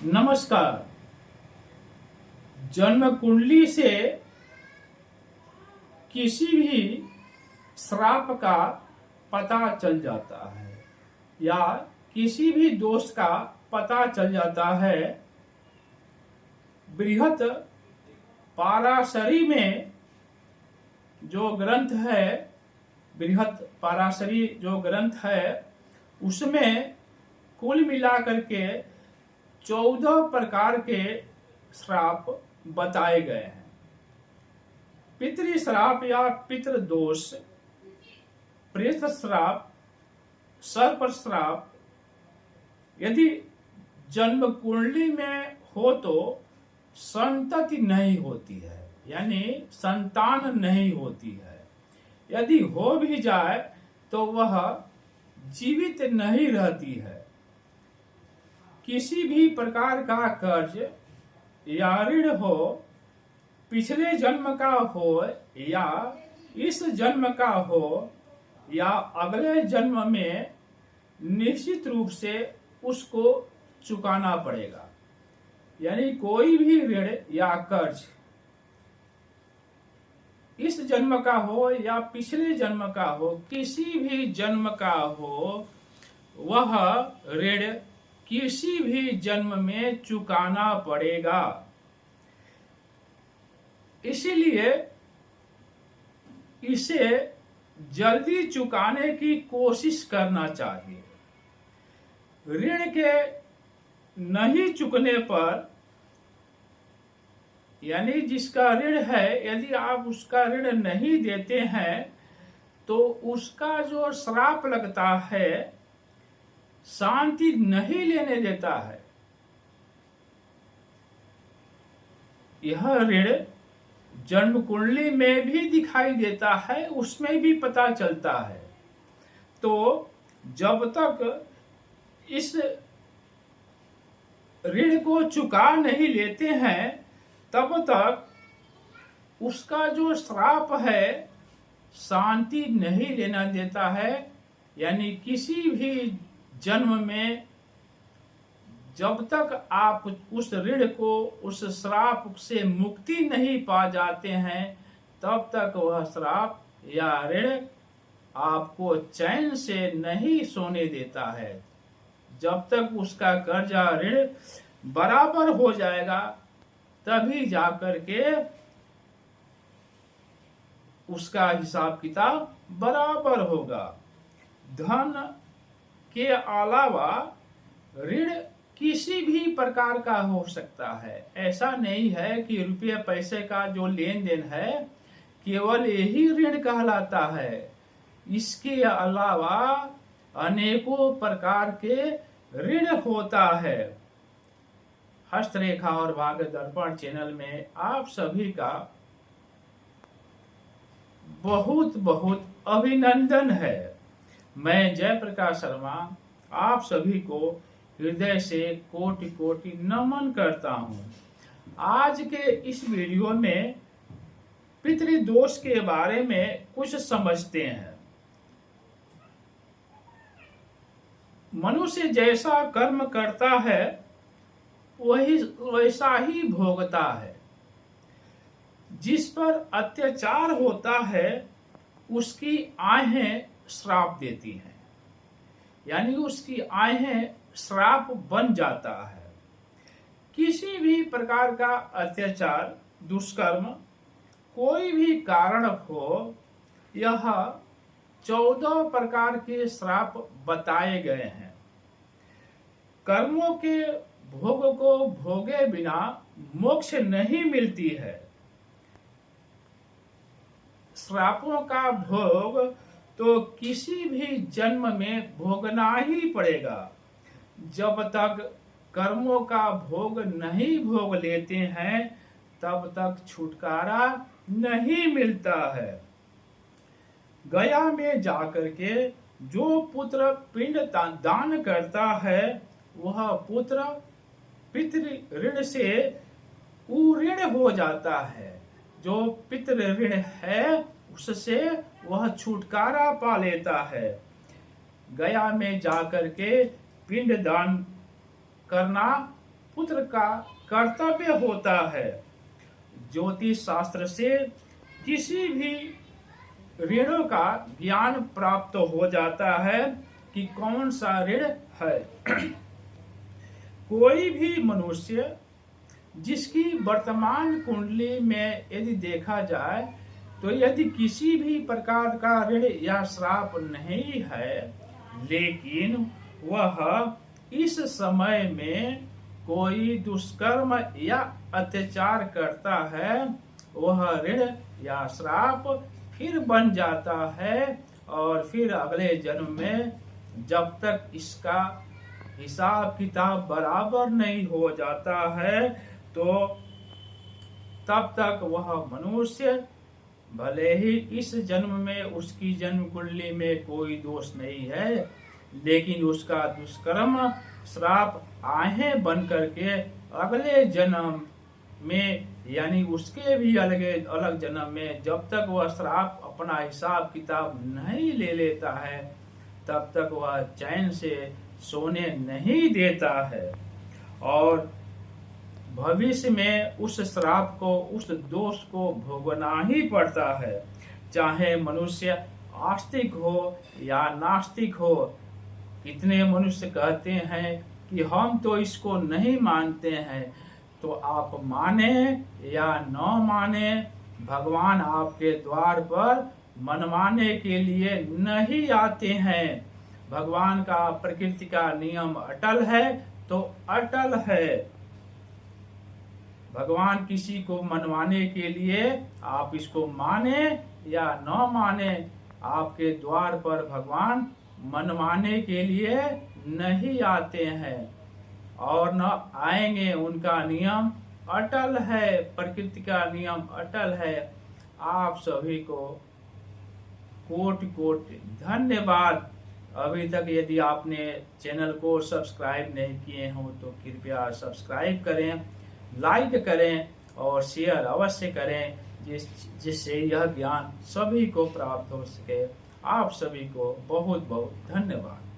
नमस्कार। जन्म कुंडली से किसी भी श्राप का पता चल जाता है या किसी भी दोष का पता चल जाता है। बृहत पाराशरी में जो ग्रंथ है, बृहत पाराशरी जो ग्रंथ है, उसमें कुल मिलाकर के 14 प्रकार के श्राप बताए गए हैं। पितृ श्राप या पितृ दोष, प्रेत श्राप, सर्प श्राप यदि जन्म कुंडली में हो तो संतति नहीं होती है, यानी संतान नहीं होती है। यदि हो भी जाए तो वह जीवित नहीं रहती है। किसी भी प्रकार का कर्ज या ऋण हो, पिछले जन्म का हो या इस जन्म का हो या अगले जन्म में, निश्चित रूप से उसको चुकाना पड़ेगा। यानी कोई भी ऋण या कर्ज इस जन्म का हो या पिछले जन्म का हो, किसी भी जन्म का हो, वह ऋण किसी भी जन्म में चुकाना पड़ेगा। इसीलिए इसे जल्दी चुकाने की कोशिश करना चाहिए। ऋण के नहीं चुकने पर, यानी जिसका ऋण है, यदि आप उसका ऋण नहीं देते हैं तो उसका जो श्राप लगता है शांति नहीं लेने देता है। यह ऋण जन्म कुंडली में भी दिखाई देता है, उसमें भी पता चलता है। तो जब तक इस ऋण को चुका नहीं लेते हैं तब तक उसका जो श्राप है शांति नहीं लेना देता है। यानी किसी भी जन्म में जब तक आप उस ऋण को, उस श्राप से मुक्ति नहीं पा जाते हैं, तब तक वह श्राप या ऋण आपको चैन से नहीं सोने देता है। जब तक उसका कर्जा ऋण बराबर हो जाएगा तभी जाकर के उसका हिसाब किताब बराबर होगा। धन के अलावा ऋण किसी भी प्रकार का हो सकता है। ऐसा नहीं है कि रुपये पैसे का जो लेन देन है केवल यही ऋण कहलाता है। इसके अलावा अनेकों प्रकार के ऋण होता है। हस्तरेखा और भाग्य दर्पण चैनल में आप सभी का बहुत बहुत अभिनंदन है। मैं जयप्रकाश शर्मा आप सभी को हृदय से कोटि कोटि नमन करता हूं। आज के इस वीडियो में पितृदोष के बारे में कुछ समझते हैं। मनुष्य जैसा कर्म करता है वैसा ही भोगता है। जिस पर अत्याचार होता है उसकी आहें श्राप देती हैं, यानी उसकी आहें श्राप बन जाता है। किसी भी प्रकार का अत्याचार, दुष्कर्म, कोई भी कारण हो, यह 14 प्रकार के श्राप बताए गए हैं। कर्मों के भोग को भोगे बिना मोक्ष नहीं मिलती है। श्रापों का भोग तो किसी भी जन्म में भोगना ही पड़ेगा। जब तक कर्मों का भोग नहीं भोग लेते हैं तब तक छुटकारा नहीं मिलता है। गया में जाकर के जो पुत्र पिंड दान करता है वह पुत्र पितृ ऋण से ऋण हो जाता है। जो पितृ ऋण है उससे वह छुटकारा पा लेता है। गया में जाकर के पिंड दान करना पुत्र का कर्तव्य होता है। ज्योतिष शास्त्र से किसी भी ऋणों का ज्ञान प्राप्त हो जाता है कि कौन सा ऋण है। कोई भी मनुष्य जिसकी वर्तमान कुंडली में यदि देखा जाए तो यदि किसी भी प्रकार का ऋण या श्राप नहीं है, लेकिन वह इस समय में कोई दुष्कर्म या अत्याचार करता है, वह ऋण या श्राप फिर बन जाता है और फिर अगले जन्म में जब तक इसका हिसाब किताब बराबर नहीं हो जाता है तो तब तक वह मनुष्य, भले ही इस जन्म में उसकी जन्म कुंडली में कोई दोष नहीं है, लेकिन उसका दुष्कर्म श्राप आहें बन करके अगले जन्म में, यानी उसके भी अलग जन्म में जब तक वह श्राप अपना हिसाब किताब नहीं ले लेता है तब तक वह चैन से सोने नहीं देता है और भविष्य में उस श्राप को, उस दोष को भोगना ही पड़ता है। चाहे मनुष्य आस्तिक हो या नास्तिक हो। कितने मनुष्य कहते हैं कि हम तो इसको नहीं मानते हैं, तो आप माने या न माने, भगवान आपके द्वार पर मनवाने के लिए नहीं आते हैं। भगवान का प्रकृति का नियम अटल है तो अटल है। भगवान किसी को मनवाने के लिए, आप इसको माने या न माने, आपके द्वार पर भगवान मनवाने के लिए नहीं आते हैं और न आएंगे। उनका नियम अटल है, प्रकृति का नियम अटल है। आप सभी को कोटि कोटि धन्यवाद। अभी तक यदि आपने चैनल को सब्सक्राइब नहीं किए हो तो कृपया सब्सक्राइब करें, लाइक करें और शेयर अवश्य करें, जिससे यह ज्ञान सभी को प्राप्त हो सके। आप सभी को बहुत बहुत धन्यवाद।